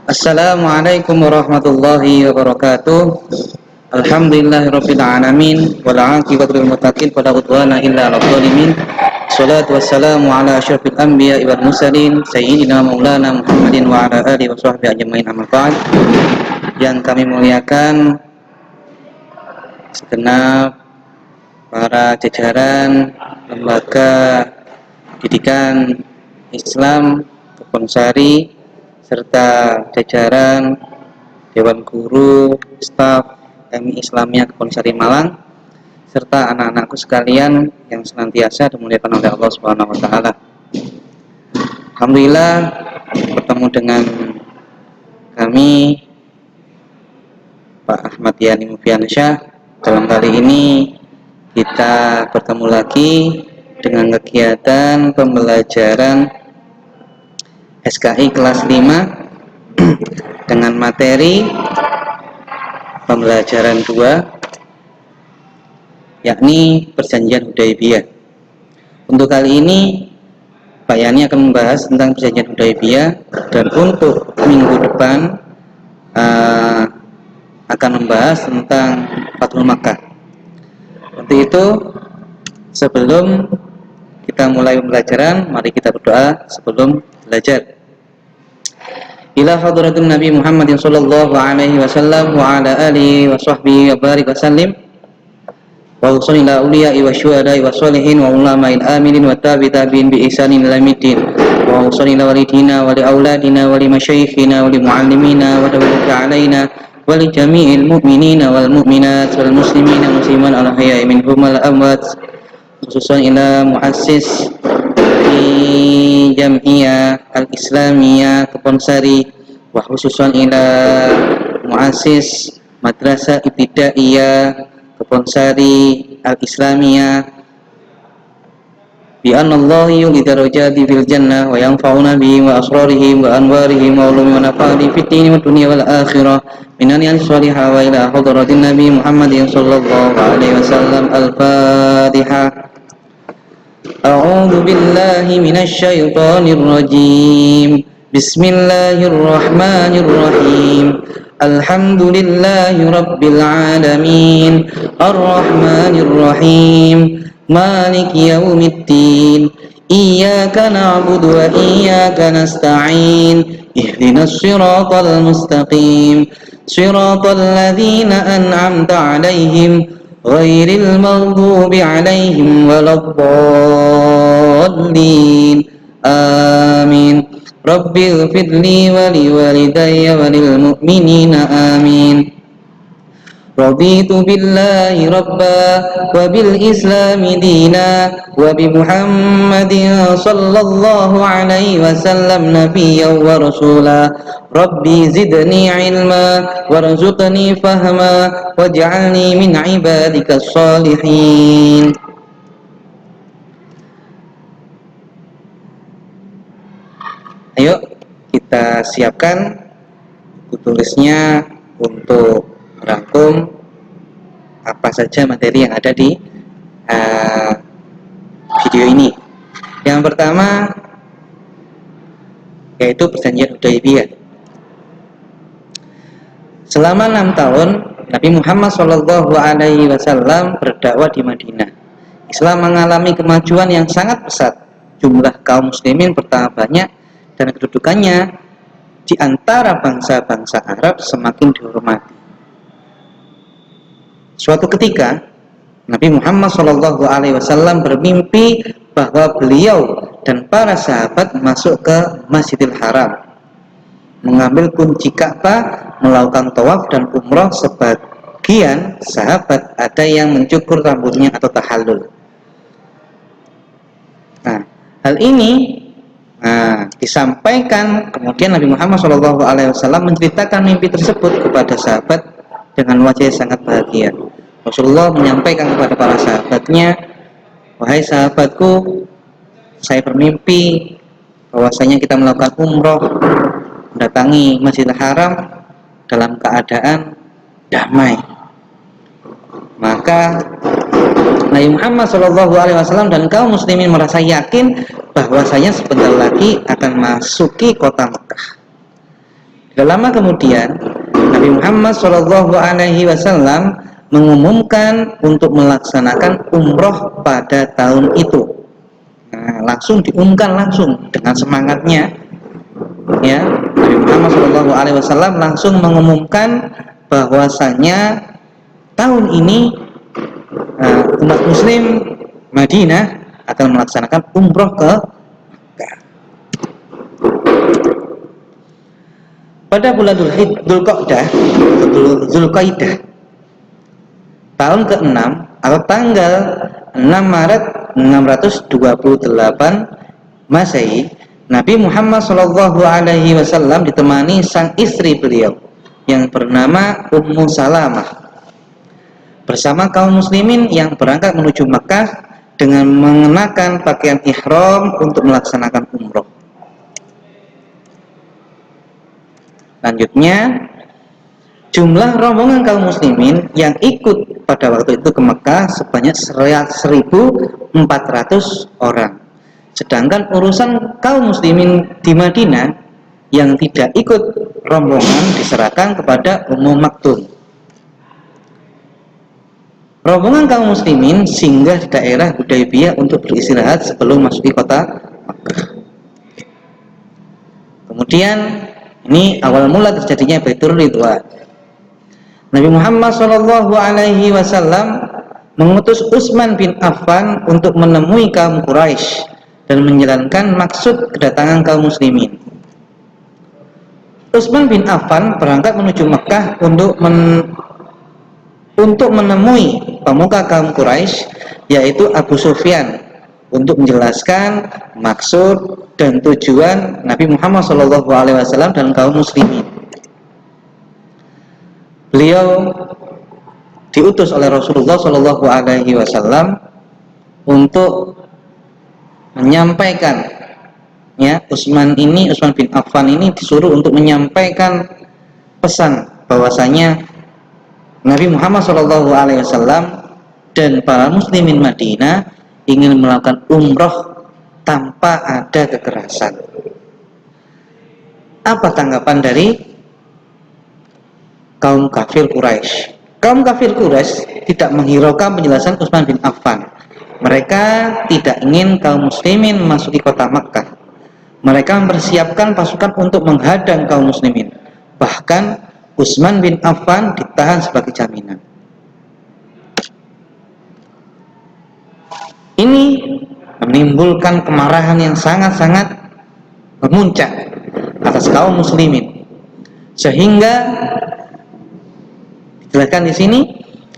Assalamualaikum warahmatullahi wabarakatuh. Alhamdulillahirabbil alamin wal 'aqibatu lil muttaqin wala udwana illa 'alal zalimin. Shalatu wassalamu ala asyrafil anbiya'i wal mursalin sayyidina maulana Muhammadin wa ala alihi wa sahbihi ajmain, amma ba'd. Yang kami muliakan segenap para jajaran lembaga pendidikan Islam Kebonsari serta jajaran Dewan Guru, staf MI Islamiyah Kebonsari Malang, serta anak-anakku sekalian yang senantiasa dimuliakan oleh Allah Subhanahu wa taala. Alhamdulillah bertemu dengan kami Pak Ahmad Yani Mufiansyah. Dalam kali ini kita bertemu lagi dengan kegiatan pembelajaran SKI kelas 5 dengan materi pembelajaran 2, yakni Perjanjian Hudaibiyah. Untuk kali ini Pak Yani akan membahas tentang Perjanjian Hudaibiyah, dan untuk minggu depan akan membahas tentang Fathul Makkah. Untuk itu, sebelum kita mulai pembelajaran, mari kita berdoa sebelum belajar. Ila hadratin Nabi Muhammadin sallallahu alaihi wasallam wa ala alihi wa sahbihi wa barik wa sallim. Wa usalli ila awliya'i wa syuhada'i wa sholihin wa ulama'il aminin wa tabi'in bi ihsanin ila yaumid. Wa usalli ila walidina wa li auladina wa li masyayikhina wa li muallimina wa tawallaka alaina wa li jami'il mu'minina wal mu'minat wal muslimina musliman al ahya'i minhum wal amwat, khususan ila muassis di Jam'iyah Al-Islamiyah Kebonsari, wa khususan ila muassis Madrasah Ibtidaiyah Kebonsari Al-Islamiyah, bi anna Allah yuli darajati fil jannah wa yanfa'una bihim wa asrarihim wa anwarihim wa ulumihim wa nafa'ani fid dini wa dunya wal akhirah minan yang salihah wa ila hadratin Nabi Muhammadin sallallahu alaihi wasallam. Al-Fatihah. A'udzu billahi minasy syaithanir rajim. Bismillahirrahmanirrahim. Alhamdulillahi rabbil alamin. Arrahmanir rahim. Maliki yaumiddin. Iyyaka na'budu wa iyyaka nasta'in. Ihdinas siratal mustaqim. Siratal ladzina an'amta 'alaihim ghairil maghdubi 'alaihim waladdallin. Amin. Rabbighfirli wa liwalidayya wa lil mu'minina amin. Raditu billahi rabba wa bil islami dina wa bi Muhammadin sallallahu alaihi wasallam nabiyyan wa rasula. Rabbi zidni ilma warzuqni fahma waj'alni min ibadikas salihin. Ayo kita siapkan buku tulisnya untuk merangkum apa saja materi yang ada di video ini. Yang pertama yaitu Perjanjian Hudaibiyah. Selama 6 tahun Nabi Muhammad SAW berdakwah di Madinah. Islam mengalami kemajuan yang sangat pesat. Jumlah kaum muslimin bertambah banyak dan kedudukannya di antara bangsa-bangsa Arab semakin dihormati. Suatu ketika Nabi Muhammad SAW bermimpi bahwa beliau dan para sahabat masuk ke Masjidil Haram, mengambil kunci Ka'bah, melakukan tawaf dan umrah. Sebagian sahabat ada yang mencukur rambutnya atau tahallul. Nah, hal ini disampaikan, kemudian Nabi Muhammad SAW menceritakan mimpi tersebut kepada sahabat dengan wajah yang sangat bahagia. Rasulullah menyampaikan kepada para sahabatnya, wahai sahabatku, saya bermimpi bahwasanya kita melakukan umroh, mendatangi Masjidil Haram dalam keadaan damai. Maka Nabi Muhammad SAW dan kaum muslimin merasa yakin bahwasanya sebentar lagi akan masuki kota Mekah. Tidak lama kemudian Nabi Muhammad SAW mengumumkan untuk melaksanakan umroh pada tahun itu. Nah, langsung diumumkan langsung dengan semangatnya, ya. Nabi Muhammad SAW langsung mengumumkan bahwasanya tahun ini umat Muslim Madinah akan melaksanakan umroh ke Makkah. Pada bulan Dzulqa'dah tahun ke-6 atau tanggal 6 Maret 628 Masehi, Nabi Muhammad SAW ditemani sang istri beliau yang bernama Ummu Salamah bersama kaum muslimin yang berangkat menuju Makkah dengan mengenakan pakaian ihram untuk melaksanakan umroh. Selanjutnya, jumlah rombongan kaum muslimin yang ikut pada waktu itu ke Mekah sebanyak 1.400 orang. Sedangkan urusan kaum muslimin di Madinah yang tidak ikut rombongan diserahkan kepada Ummu Maktum. Rombongan kaum muslimin singgah di daerah Hudaybiyah untuk beristirahat sebelum masuki kota Makkah. Kemudian ini awal mula terjadinya Baitur Ridwan. Nabi Muhammad SAW mengutus Utsman bin Affan untuk menemui kaum Quraisy dan menjalankan maksud kedatangan kaum muslimin. Utsman bin Affan berangkat menuju Mekah untuk menemui pemuka kaum Quraisy, yaitu Abu Sufyan, untuk menjelaskan maksud dan tujuan Nabi Muhammad SAW dan kaum muslimin. Beliau diutus oleh Rasulullah SAW untuk menyampaikan, ya, Utsman bin Affan ini disuruh untuk menyampaikan pesan bahwasanya Nabi Muhammad SAW dan para muslimin Madinah ingin melakukan umroh tanpa ada kekerasan. Apa tanggapan dari kaum kafir Quraisy? Kaum kafir Quraisy tidak menghiraukan penjelasan Utsman bin Affan. Mereka tidak ingin kaum muslimin memasuki kota Makkah. Mereka mempersiapkan pasukan untuk menghadang kaum muslimin. Bahkan Utsman bin Affan ditahan sebagai jaminan. Ini menimbulkan kemarahan yang sangat-sangat memuncak atas kaum muslimin, sehingga dijelaskan di sini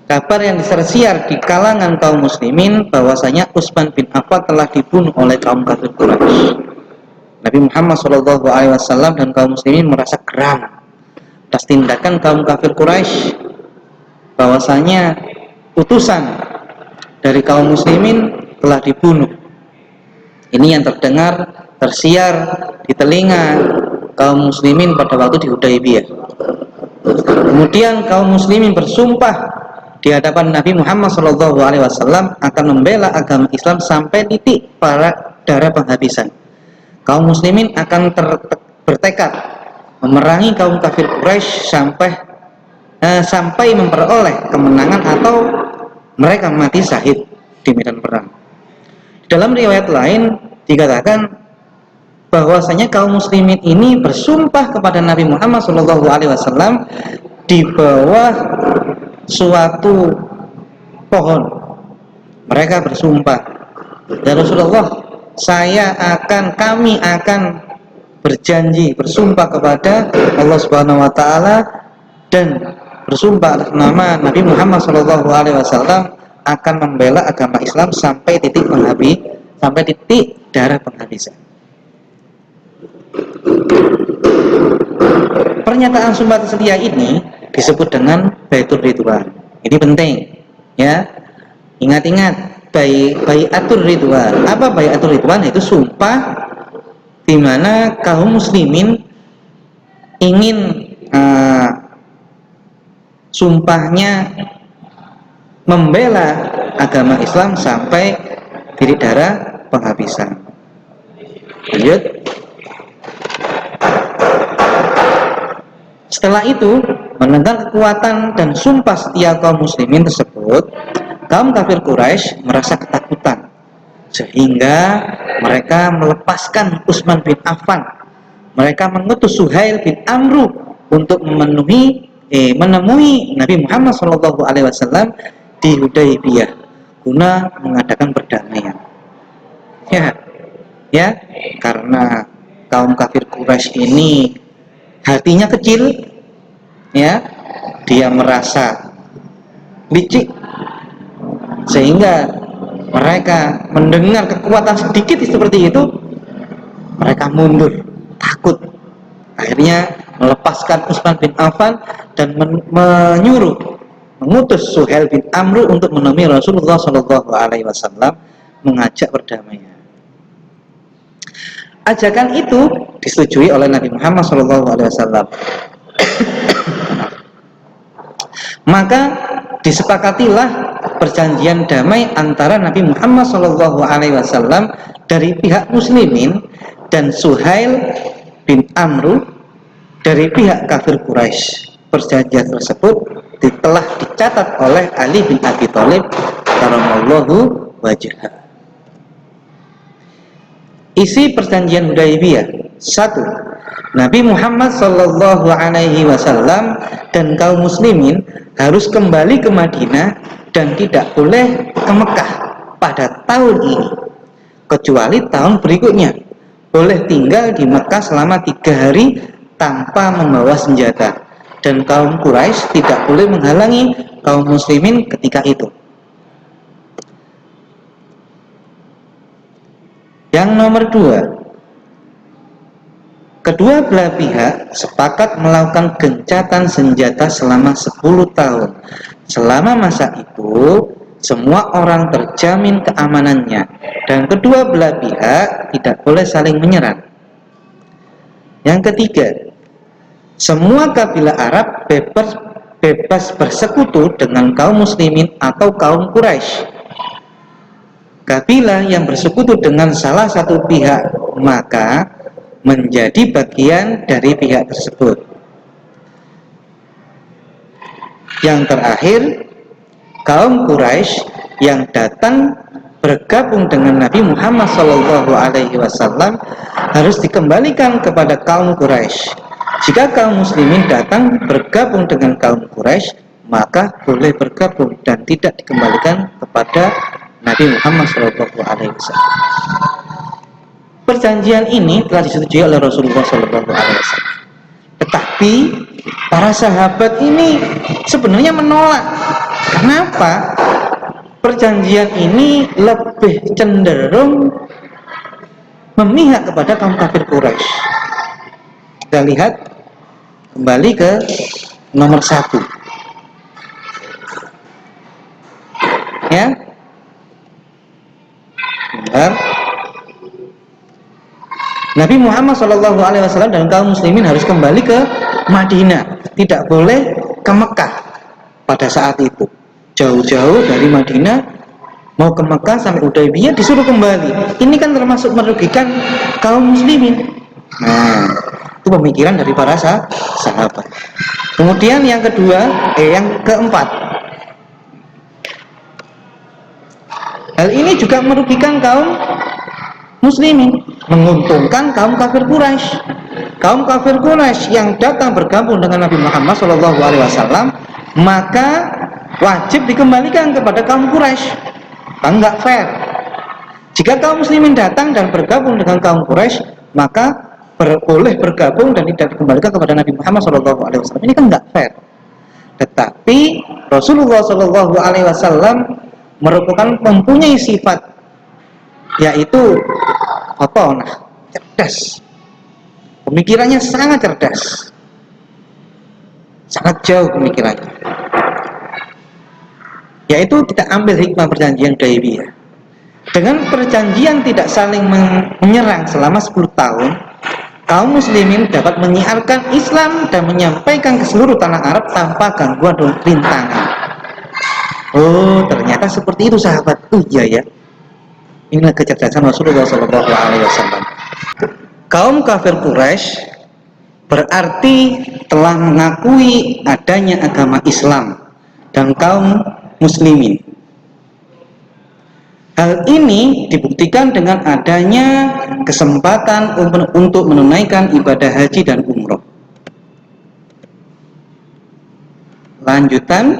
kabar yang tersiar di kalangan kaum muslimin bahwasanya Utsman bin Affan telah dibunuh oleh kaum kafir Quraisy. Nabi Muhammad SAW dan kaum muslimin merasa geram atas tindakan kaum kafir Quraisy, bahwasanya utusan dari kaum muslimin telah dibunuh. Ini yang tersiar di telinga kaum muslimin pada waktu di Hudaybiyah. Kemudian kaum muslimin bersumpah di hadapan Nabi Muhammad SAW akan membela agama Islam sampai titik darah penghabisan. Kaum muslimin akan bertekad memerangi kaum kafir Quraisy sampai memperoleh kemenangan atau mereka mati syahid di medan perang. Dalam riwayat lain dikatakan bahwasanya kaum muslimin ini bersumpah kepada Nabi Muhammad SAW di bawah suatu pohon. Mereka bersumpah, ya Rasulullah, kami akan berjanji, bersumpah kepada Allah Subhanahu Wa Taala dan bersumpah atas nama Nabi Muhammad SAW akan membela agama Islam sampai titik darah penghabisan. Pernyataan sumpah tersedia ini disebut dengan Baitur Ridwan. Ini penting, ya. Ingat-ingat, Baiatur Ridwan. Apa Baiatur Ridwan? Itu sumpah di mana kaum muslimin ingin sumpahnya membela agama Islam sampai titik darah penghabisan. Lanjut. Setelah itu, mendengar kekuatan dan sumpah setia kaum muslimin tersebut, kaum kafir Quraisy merasa ketakutan, sehingga mereka melepaskan Utsman bin Affan. Mereka mengutus Suhail bin Amru untuk menemui Nabi Muhammad SAW di Hudaybiyah guna mengadakan perdamaian. Ya, karena kaum kafir Quraisy ini hatinya kecil, ya, dia merasa licik, sehingga mereka mendengar kekuatan sedikit seperti itu, mereka mundur, takut. Akhirnya melepaskan Utsman bin Affan dan mengutus Suhail bin Amru untuk menemui Rasulullah SAW mengajak perdamaian. Ajakan itu disetujui oleh Nabi Muhammad SAW. Maka disepakatilah perjanjian damai antara Nabi Muhammad SAW dari pihak muslimin dan Suhail bin Amru dari pihak kafir Quraisy. Perjanjian tersebut telah dicatat oleh Ali bin Abi Thalib karamallahu wajhah. Isi perjanjian Hudaybiyah: 1. Nabi Muhammad SAW dan kaum muslimin harus kembali ke Madinah dan tidak boleh ke Mekah pada tahun ini, kecuali tahun berikutnya. Boleh tinggal di Mekah selama 3 hari tanpa membawa senjata, dan kaum Quraisy tidak boleh menghalangi kaum muslimin ketika itu. Yang nomor 2, kedua belah pihak sepakat melakukan gencatan senjata selama 10 tahun. Selama masa itu, semua orang terjamin keamanannya dan kedua belah pihak tidak boleh saling menyerang. Yang ketiga, semua kabilah Arab bebas bersekutu dengan kaum muslimin atau kaum Quraisy. Kabilah yang bersekutu dengan salah satu pihak maka menjadi bagian dari pihak tersebut. Yang terakhir, kaum Quraisy yang datang bergabung dengan Nabi Muhammad SAW harus dikembalikan kepada kaum Quraisy. Jika kaum muslimin datang bergabung dengan kaum Quraisy, maka boleh bergabung dan tidak dikembalikan kepada Nabi Muhammad SAW. Perjanjian ini telah disetujui oleh Rasulullah SAW. Tetapi para sahabat ini sebenarnya menolak. Kenapa? Perjanjian ini lebih cenderung memihak kepada kaum kafir Quraisy. Kita lihat kembali ke nomor 1. Ya. Benar. Nabi Muhammad SAW dan kaum muslimin harus kembali ke Madinah, tidak boleh ke Mekah pada saat itu. Jauh-jauh dari Madinah mau ke Mekah sampai Hudaybiyah disuruh kembali. Ini kan termasuk merugikan kaum muslimin. Nah, itu pemikiran dari para sahabat. Kemudian yang keempat, hal ini juga merugikan kaum muslimin, menguntungkan kaum kafir Quraisy. Kaum kafir Quraisy yang datang bergabung dengan Nabi Muhammad SAW, maka wajib dikembalikan kepada kaum Quraisy. Enggak fair. Jika kaum muslimin datang dan bergabung dengan kaum Quraisy, maka boleh bergabung dan tidak dikembalikan kepada Nabi Muhammad SAW. Ini kan enggak fair. Tetapi Rasulullah SAW merupakan mempunyai sifat, yaitu cerdas. Pemikirannya sangat cerdas, sangat jauh pemikirannya. Yaitu kita ambil hikmah perjanjian Hudaybiyah. Dengan perjanjian tidak saling menyerang selama 10 tahun, kaum muslimin dapat menyiarkan Islam dan menyampaikan ke seluruh tanah Arab tanpa gangguan dan rintangan. Oh, ternyata seperti itu sahabat. Oh iya ya. Inilah kecerdasan Rasulullah SAW. Kaum kafir Quraisy berarti telah mengakui adanya agama Islam dan kaum muslimin. Hal ini dibuktikan dengan adanya kesempatan untuk menunaikan ibadah haji dan umroh. Lanjutan,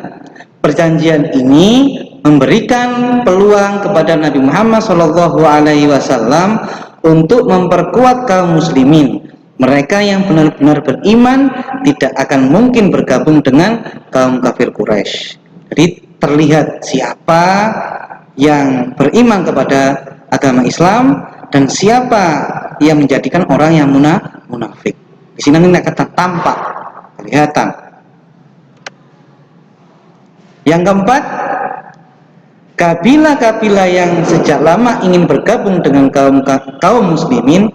perjanjian ini memberikan peluang kepada Nabi Muhammad SAW untuk memperkuat kaum muslimin. Mereka yang benar-benar beriman tidak akan mungkin bergabung dengan kaum kafir Quraisy. Jadi terlihat siapa yang beriman kepada agama Islam dan siapa yang menjadikan orang yang munafik. Di sini nanti kata tampak, kelihatan. Yang keempat, kabilah-kabilah yang sejak lama ingin bergabung dengan kaum muslimin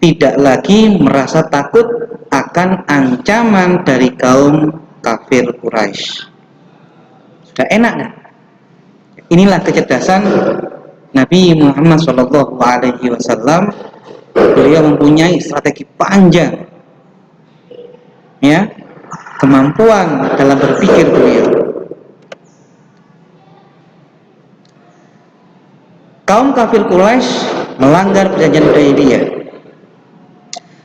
tidak lagi merasa takut akan ancaman dari kaum kafir Quraisy. Sudah enak kan? Inilah kecerdasan Nabi Muhammad SAW. Beliau mempunyai strategi panjang, ya, kemampuan dalam berpikir beliau. Kaum kafir Quraisy melanggar perjanjian Hudaybiyah.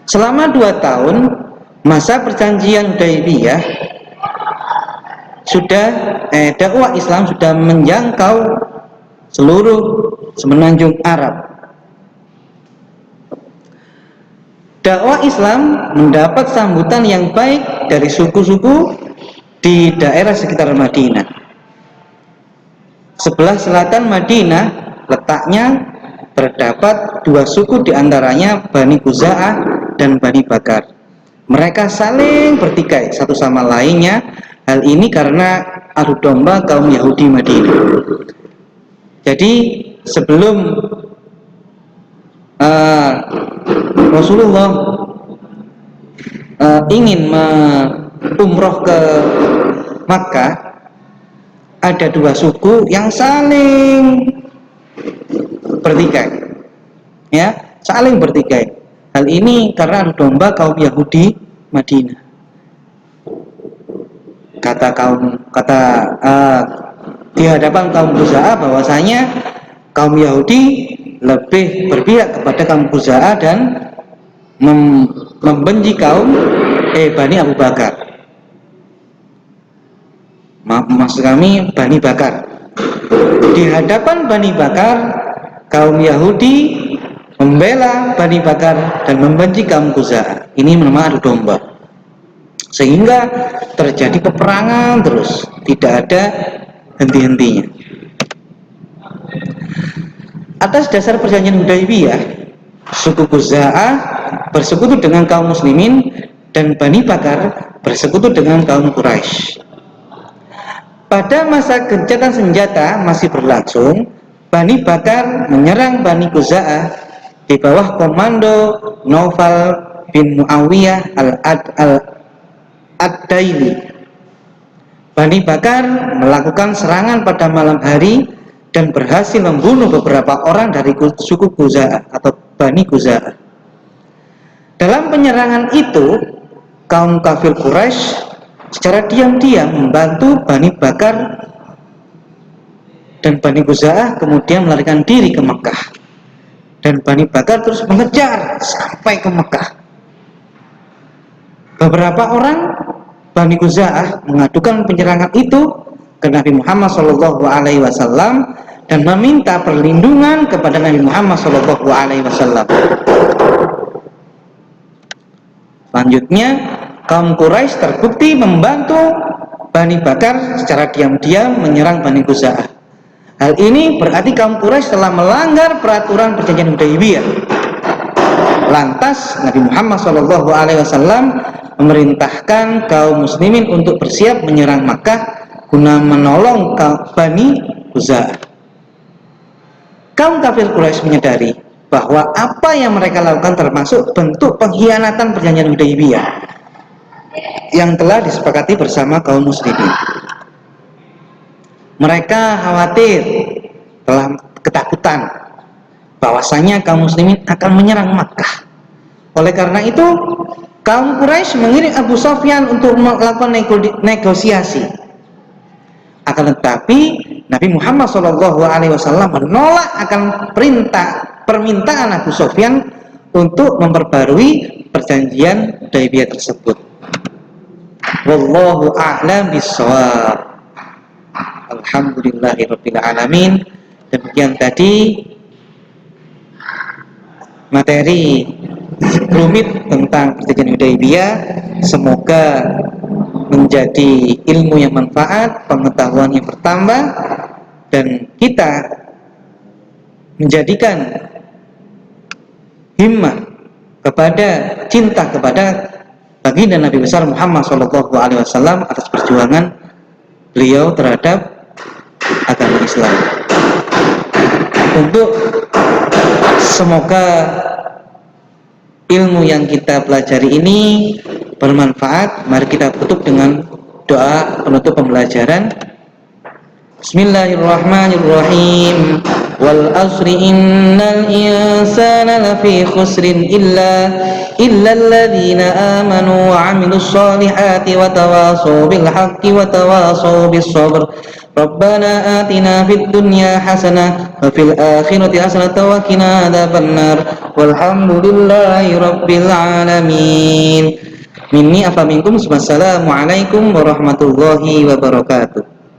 Selama 2 tahun masa perjanjian Hudaybiyah dakwah Islam sudah menjangkau seluruh semenanjung Arab. Dakwah Islam mendapat sambutan yang baik dari suku-suku di daerah sekitar Madinah. Sebelah selatan Madinah letaknya terdapat 2 suku, diantaranya Bani Khuza'ah dan Bani Bakar. Mereka saling bertikai satu sama lainnya. Hal ini karena adu domba kaum Yahudi Madinah. Jadi sebelum Rasulullah ingin umroh ke Makkah, ada 2 suku yang saling bertikai, ya, saling bertikai. Hal ini karena adu domba kaum Yahudi Madinah. Di hadapan kaum Khuza'ah bahwasanya kaum Yahudi lebih berpihak kepada kaum Khuza'ah dan membenci kaum Bani Abu Bakar. Maksud kami Bani Bakar. Di hadapan Bani Bakar, kaum Yahudi membela Bani Bakar dan membenci kaum Khuza'ah. Ini memang adu domba, sehingga terjadi peperangan terus, tidak ada henti-hentinya. Atas dasar perjanjian Hudaybiyah, suku Khuza'ah bersekutu dengan kaum muslimin dan Bani Bakar bersekutu dengan kaum Quraisy. Pada masa gencatan senjata masih berlangsung, Bani Bakar menyerang Bani Khuza'ah di bawah komando Naufal bin Muawiyah Ad-Daili. Bani Bakar melakukan serangan pada malam hari dan berhasil membunuh beberapa orang dari suku Khuza'ah atau Bani Khuza'ah. Dalam penyerangan itu, kaum kafir Quraisy secara diam-diam membantu Bani Bakar dan Bani Khuza'ah kemudian melarikan diri ke Mekah. Dan Bani Bakar terus mengejar sampai ke Mekah. Beberapa orang Bani Khuza'ah mengadukan penyerangan itu ke Nabi Muhammad SAW dan meminta perlindungan kepada Nabi Muhammad SAW. Selanjutnya, kaum Quraisy terbukti membantu Bani Bakar secara diam-diam menyerang Bani Khuza'ah. Hal ini berarti kaum Quraisy telah melanggar peraturan perjanjian Hudaybiyah. Lantas Nabi Muhammad SAW memerintahkan kaum muslimin untuk bersiap menyerang Makkah guna menolong Bani Khuza'ah. Kaum kafir Quraisy menyadari bahwa apa yang mereka lakukan termasuk bentuk pengkhianatan perjanjian Hudaybiyah yang telah disepakati bersama kaum muslimin. Mereka khawatir, telah ketakutan bahwasanya kaum muslimin akan menyerang Makkah. Oleh karena itu, Kaum Quraisy mengirim Abu Sufyan untuk melakukan negosiasi. Akan tetapi Nabi Muhammad SAW menolak akan permintaan Abu Sufyan untuk memperbarui perjanjian Hudaybiyah tersebut. Wallahu a'lam bishawab. Alhamdulillahirabbil alamin. Demikian tadi materi rumit tentang perjanjian Hudaybiyah. Semoga menjadi ilmu yang manfaat, pengetahuan yang bertambah, dan kita menjadikan himmah kepada cinta kepada baginda Nabi besar Muhammad SAW atas perjuangan beliau terhadap agama Islam. Untuk semoga ilmu yang kita pelajari ini bermanfaat, mari kita tutup dengan doa penutup pembelajaran. Bismillahirrahmanirrahim. Wal asri innal insana lafi khusrin illa alladhina amanu wa 'amilus solihati wa tawasaw bil haqqi wa tawasaw bis sabr. Rabbana atina fid dunya hasanah wa fil akhirati hasanah wa qina adzabannar. Walhamdulillahi rabbil alamin. Minni afa minkum. Wassalamualaikum warahmatullahi wabarakatuh.